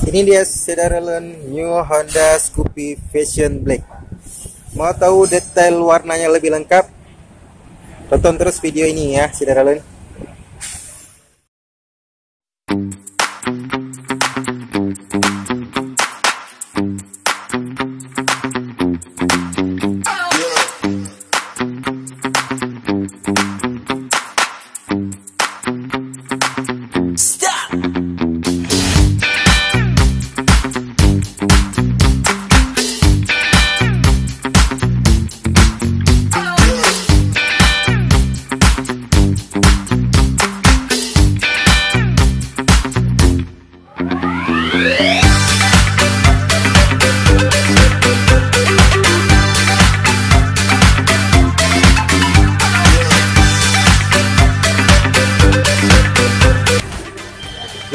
Ini dia Cedarlen New Honda Scoopy Fashion Black. Mau tahu detail warnanya lebih lengkap? Tonton terus video ini ya, Cedarlen.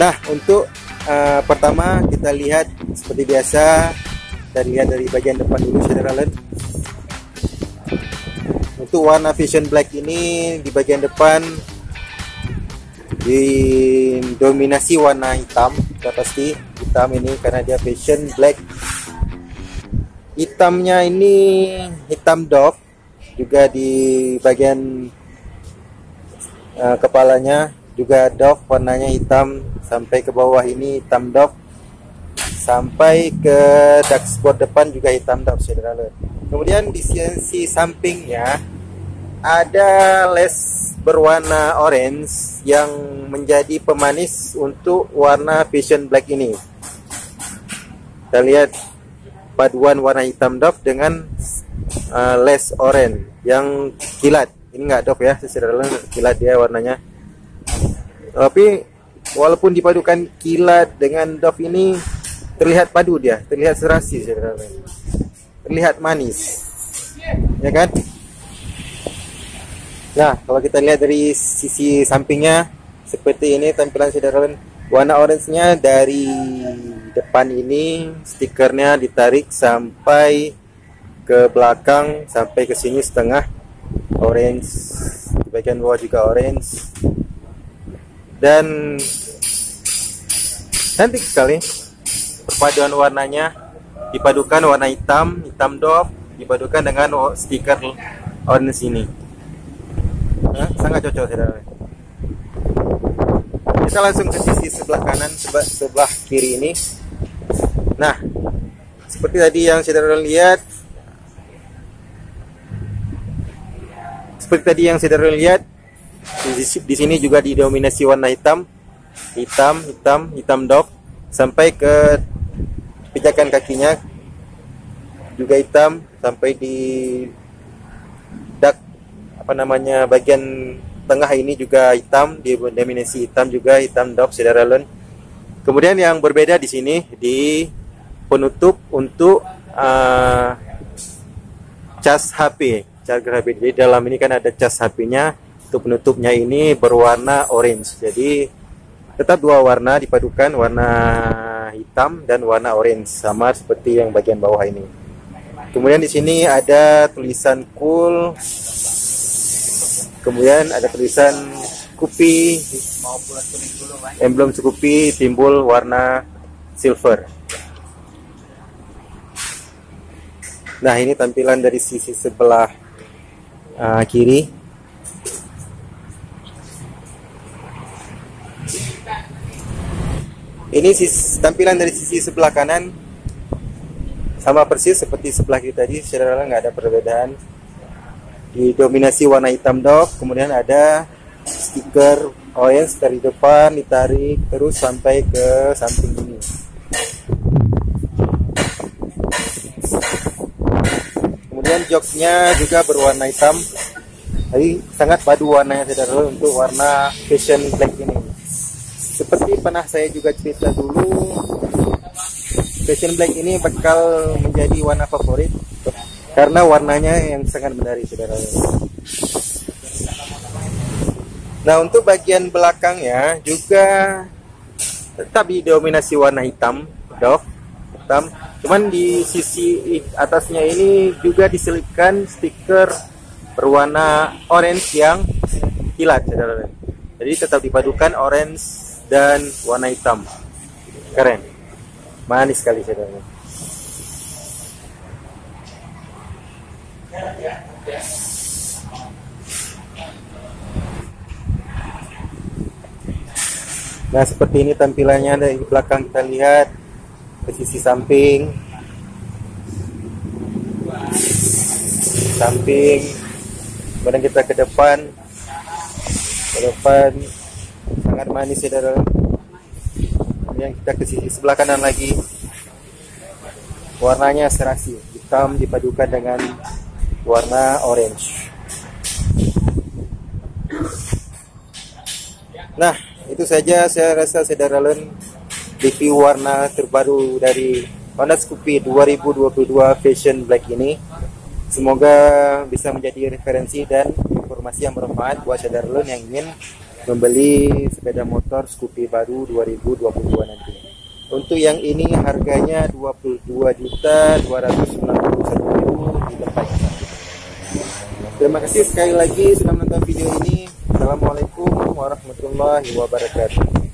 Nah, untuk pertama kita lihat seperti biasa, dan lihat dari bagian depan dulu, Cedarlen. Untuk warna Fashion Black ini di bagian depan didominasi warna hitam, sudah pasti hitam ini karena dia Fashion Black. Hitamnya ini hitam doff, juga di bagian kepalanya juga doff, warnanya hitam sampai ke bawah ini hitam doff, sampai ke dashboard depan juga hitam doff, Cedarlen. Kemudian di sisi sampingnya ada les berwarna orange yang menjadi pemanis untuk warna Fashion Black ini. Kita lihat paduan warna hitam doff dengan les orange yang kilat. Ini enggak doff ya, Cedarlen, kilat dia warnanya. Tapi walaupun dipadukan kilat dengan doff ini, terlihat padu dia, terlihat serasi, terlihat manis, ya kan? Nah, kalau kita lihat dari sisi sampingnya seperti ini tampilan, Cedarlen. Warna orange-nya dari depan ini stikernya ditarik sampai ke belakang, sampai ke sini setengah orange, di bagian bawah juga orange. Dan cantik sekali perpaduan warnanya, dipadukan warna hitam doff dipadukan dengan stiker orange ini. Nah, sangat cocok, Cedarlen. Kita langsung ke sisi sebelah kanan, sebelah kiri ini. Nah, seperti tadi yang Cedarlen lihat, di sini juga didominasi warna hitam doff, sampai ke pijakan kakinya juga hitam, sampai di bagian tengah ini juga hitam, didominasi hitam juga, hitam doff, Cedarlen. Kemudian yang berbeda di sini di penutup untuk cas HP, charger HP. Di dalam ini kan ada cas HP-nya. Untuk penutupnya ini berwarna orange. Jadi tetap dua warna dipadukan, warna hitam dan warna orange, sama seperti yang bagian bawah ini. Kemudian di sini ada tulisan cool. Kemudian ada tulisan Scoopy, emblem Scoopy timbul warna silver. Nah, ini tampilan dari sisi sebelah kiri. Ini tampilan dari sisi sebelah kanan, sama persis seperti sebelah kiri tadi, Cedarlen, nggak ada perbedaan. Didominasi warna hitam doff, kemudian ada stiker orange dari depan, ditarik terus sampai ke samping ini. Kemudian joknya juga berwarna hitam. Jadi sangat padu warnanya, Cedarlen, untuk warna Fashion Black ini. Seperti pernah saya juga cerita dulu, Fashion Black ini bakal menjadi warna favorit karena warnanya yang sangat menarik, Cedarlen. Nah, untuk bagian belakangnya juga tetap didominasi warna hitam doff, hitam. Cuman di sisi atasnya ini juga diselipkan stiker berwarna orange yang kilat, Cedarlen. Jadi tetap dipadukan orange dan warna hitam. Keren. Manis sekali saudara. Nah, seperti ini tampilannya dari belakang. Kita lihat ke sisi samping, kemudian kita ke depan sangat manis saudara. Kemudian kita ke sisi sebelah kanan lagi, warnanya serasi, hitam dipadukan dengan warna orange. Nah, itu saja saya rasa saudara review warna terbaru dari Honda Scoopy 2022 Fashion Black ini. Semoga bisa menjadi referensi dan informasi yang bermanfaat buat saudara yang ingin membeli sepeda motor Scoopy baru 2022 nanti. Untuk yang ini harganya 22.291.000 di tempat yang sama. Terima kasih sekali lagi sudah menonton video ini. Assalamualaikum warahmatullahi wabarakatuh.